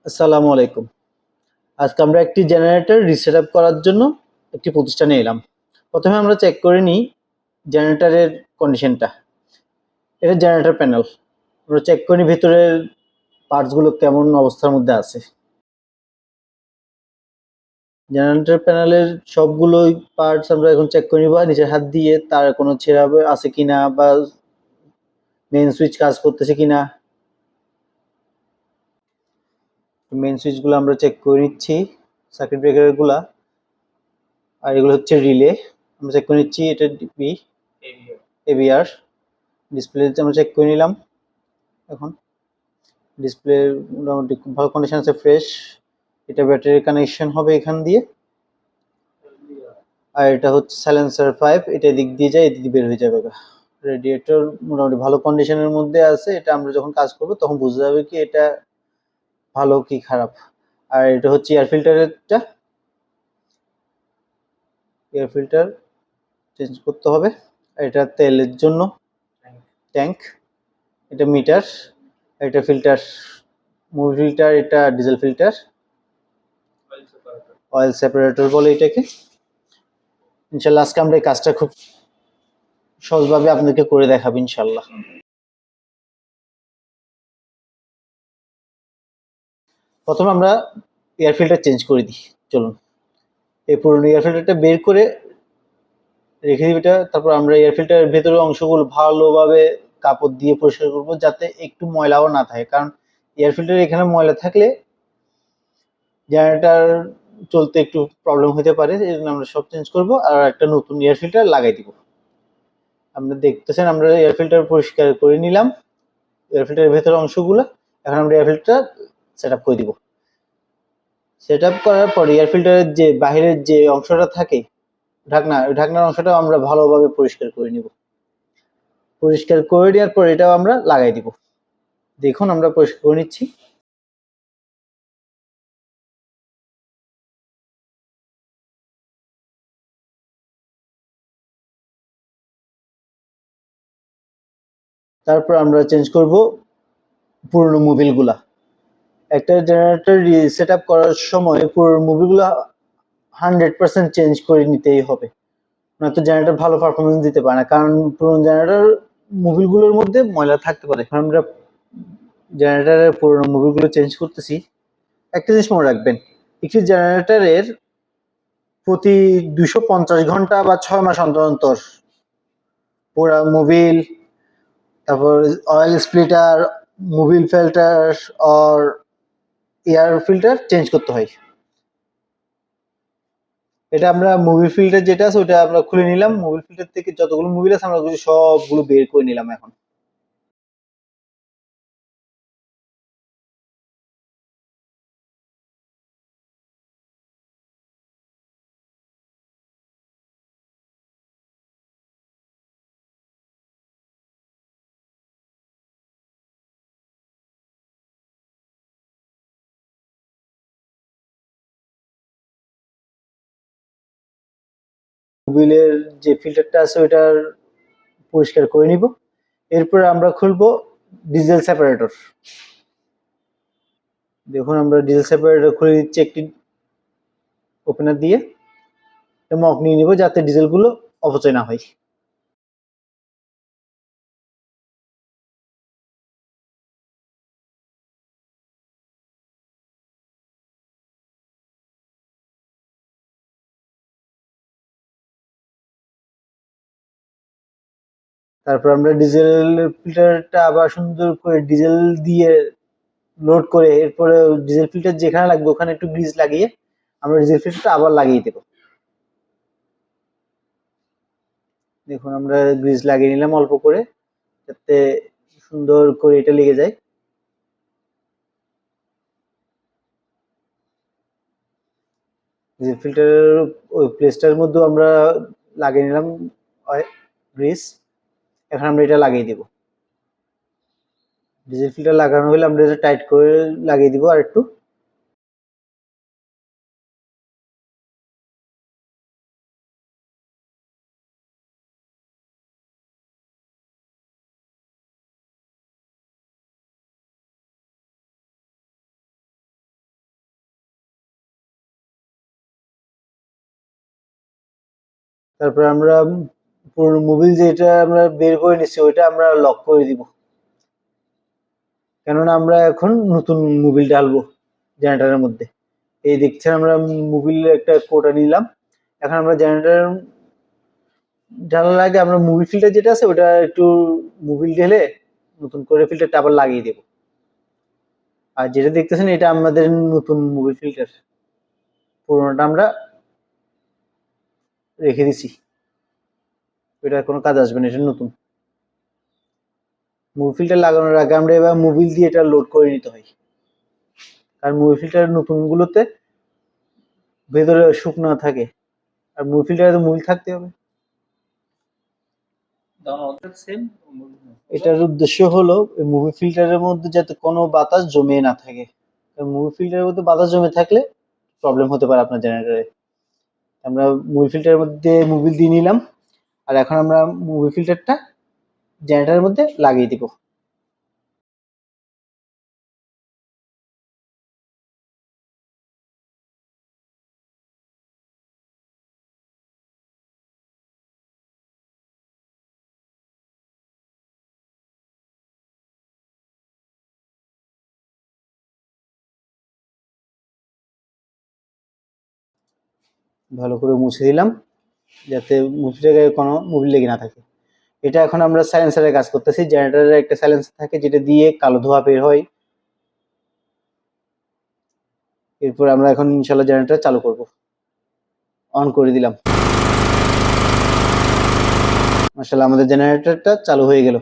আসসালামু আলাইকুম। আজকে আমরা একটি জেনারেটর রিসেট আপ করার জন্য একটি প্রতিষ্ঠানে এলাম। প্রথমে আমরা চেক করে নিই জেনারেটরের কন্ডিশনটা। এটা জেনারেটর প্যানেল। আমরা চেক করে নিই ভিতরের পার্টসগুলো কেমন অবস্থার মধ্যে আছে। জেনারেটর প্যানেলের সবগুলোই পার্টস আমরা এখন চেক করে নিব নিজের হাত দিয়ে, তার কোনো ছেঁড়া আছে কিনা বা মেইন সুইচ কাজ করতেছে কিনা। মেইন সুইচগুলো আমরা চেক করে নিচ্ছি, সার্কিট ব্রেকারগুলা। আর এগুলো হচ্ছে রিলে। আমরা চেক করে নিচ্ছি এটা ডিপি এবিআর। ডিসপ্লে আমরা চেক করে নিলাম। এখন ডিসপ্লে মোটামুটি খুব ভালো কন্ডিশন আছে, ফ্রেশ। এটা ব্যাটারি কানেকশন হবে এখান দিয়ে। আর এটা হচ্ছে সাইলেন্সার পাইপ, এটা এদিক দিয়ে যায়, এদিক দিয়ে বের হয়ে যাবে। রেডিয়েটর মোটামুটি ভালো কন্ডিশনের মধ্যে আছে। এটা আমরা যখন কাজ করব তখন বোঝা যাবে কি এটা ভালো কি খারাপ। আর এটা হচ্ছে এয়ার ফিল্টারেরটা। এয়ার ফিল্টার চেঞ্জ করতে হবে। এটা তেলের জন্য ট্যাঙ্ক। এটা মিটার। এটা ফিল্টার, মুভি ফিল্টার। এটা ডিজেল ফিল্টার, অয়েল সেপারেটর বলে এটাকে। ইনশাল্লাহ আজকে আমরা এই কাজটা খুব সহজভাবে আপনাদেরকে করে দেখাবো ইনশাল্লাহ। প্রথমে আমরা এয়ার ফিল্টার চেঞ্জ করে দিই। চলুন, এই পুরনো এয়ার ফিল্টারটা বের করে রেখে দিই এটা। তারপর আমরা এয়ার ফিল্টারের ভেতরের অংশগুলো ভালোভাবে কাপড় দিয়ে পরিষ্কার করবো, যাতে একটু ময়লাও না থাকে। কারণ এয়ার ফিল্টার এখানে ময়লা থাকলে জেনারেটর চলতে একটু প্রবলেম হতে পারে। এই জন্য আমরা সব চেঞ্জ করবো আর একটা নতুন এয়ার ফিল্টার লাগাই দিব। আপনি দেখতেছেন আমরা এয়ার ফিল্টার পরিষ্কার করে নিলাম, এয়ার ফিল্টারের ভেতরের অংশগুলো। এখন আমরা এয়ার ফিল্টার সেট আপ করে দিব। সেট আপ করার পর এয়ার ফিল্টারের যে বাহিরের যে অংশটা থাকে, ঢাকনা, ওই ঢাকনার অংশটা আমরা ভালোভাবে পরিষ্কার করে নিব। পরিষ্কার করে নেওয়ার পর এটাও আমরা লাগাই দিব। দেখুন আমরা পরিষ্কার করে নিচ্ছি। তারপর আমরা চেঞ্জ করব পুরনো মোবিলগুলা। একটা জেনারেটর সেট আপ করার সময় পুরনো মোবিলগুলা 100% চেঞ্জ করে নিতেই হবে, নয়তো জেনারেটর ভালো পারফরমেন্স দিতে পারে না। কারণ পুরনো জেনারেটর মোবিলগুলোর মধ্যে ময়লা থাকতে পারে। আমরা জেনারেটরের পুরনো মোবিলগুলো চেঞ্জ করতেছি। একটা জিনিস মনে রাখবেন, একটি জেনারেটরের প্রতি 250 ঘন্টা বা 6 মাস অন্তর অন্তর পুরা মোবিল, তারপর অয়েল স্প্লিটার, মোবিল ফিল্টার আর এয়ার ফিল্টার চেঞ্জ করতে হয়। এটা আমরা মোবিল ফিল্টার যেটা আছে ওটা আমরা খুলে নিলাম। মোবিল ফিল্টার থেকে যতগুলো মোবিল আছে আমরা সবগুলো বের করে নিলাম। এখন মোবিলের যে ফিল্টারটা আছে ওইটার পরিষ্কার করে নিব। এরপর আমরা খুলবো ডিজেল সেপারেটর। দেখুন আমরা ডিজেল সেপারেটর খুলে দিচ্ছি একটি ওপেনার দিয়ে। মগ নিয়ে নিব যাতে ডিজেল গুলো অপচয় না হয়। তারপর আমরা ডিজেল ফিল্টারটা আবার সুন্দর করে ডিজেল দিয়ে লোড করে, এরপরে ডিজেল ফিল্টার যেখানে লাগবে ওখানে একটু গ্রিজ লাগিয়ে আমরা ডিজেল ফিল্টারটা আবার লাগিয়ে দেবো। দেখুন আমরা গ্রিজ লাগিয়ে নিলাম অল্প করে, যাতে সুন্দর করে এটা লেগে যায়। ডিজেল ফিল্টারের ওই প্লেসটার মধ্যে আমরা লাগিয়ে নিলাম গ্রিজ। এখন আমরা এটা লাগিয়ে দিব। ডিজেল ফিল্টার লাগানো হলে আমরা এটা টাইট করে লাগিয়ে দিব আর একটু। তারপর আমরা পুরনো মোবিল যেটা আমরা বের করে নিচ্ছি ওইটা আমরা লক করে দিব, কেননা আমরা এখন নতুন মোবিল ঢালবো জেনারেটরের মধ্যে। এই দেখছেন আমরা মোবিলের একটা কোটা নিলাম। এখন আমরা জেনারেটর ঢালার আগে আমরা মোবিল ফিল্টার যেটা আছে ওটা একটু মোবিল ঢেলে নতুন করে ফিল্টারটা আবার লাগিয়ে দেব। আর যেটা দেখতেছেন এটা আমাদের নতুন মোবিল ফিল্টার, পুরোনোটা আমরা রেখে দিছি, এটা কোনো কাজ আসবে না, এটা নতুন। মুভি ফিল্টার লাগানোর আগে আমরা এবার মোবিল দিয়ে এটা লোড করে নিতে হয়, কারণ মুভি ফিল্টার নতুনগুলোতে ভেতরে শুকনো থাকে, আর মুভি ফিল্টারে তো মুভি থাকতে হবে। এটার উদ্দেশ্য হলো মুভি ফিল্টারের মধ্যে যাতে কোনো বাতাস জমে না থাকে, মুভি ফিল্টারের মধ্যে বাতাস জমে থাকলে প্রবলেম হতে পারে আপনার জেনারেটরে। আমরা মুভি ফিল্টারের মধ্যে মোবিল দিয়ে নিলাম, আর এখন আমরা মুভি ফিল্টারটা জেনারেটরের মধ্যে লাগিয়ে দিব। ভালো করে মুছে দিলাম যাতে মুভিটাকে কোনো মোবিল লেগে না থাকে। এটা এখন আমরা সাইলেন্সারের কাজ করতেছি। জেনারেটরের একটা সাইলেন্সার থাকে যেটা দিয়ে কালো ধোঁয়া বের হয়। এরপর আমরা এখন ইনশাল্লাহ জেনারেটর চালু করব। অন করে দিলাম। মাশাআল্লাহ আমাদের জেনারেটরটা চালু হয়ে গেল।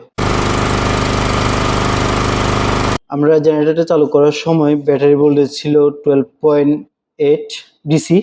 আমরা জেনারেটরটা চালু করার সময় ব্যাটারি ভোল্টেজ ছিল 12.8 ডিসি।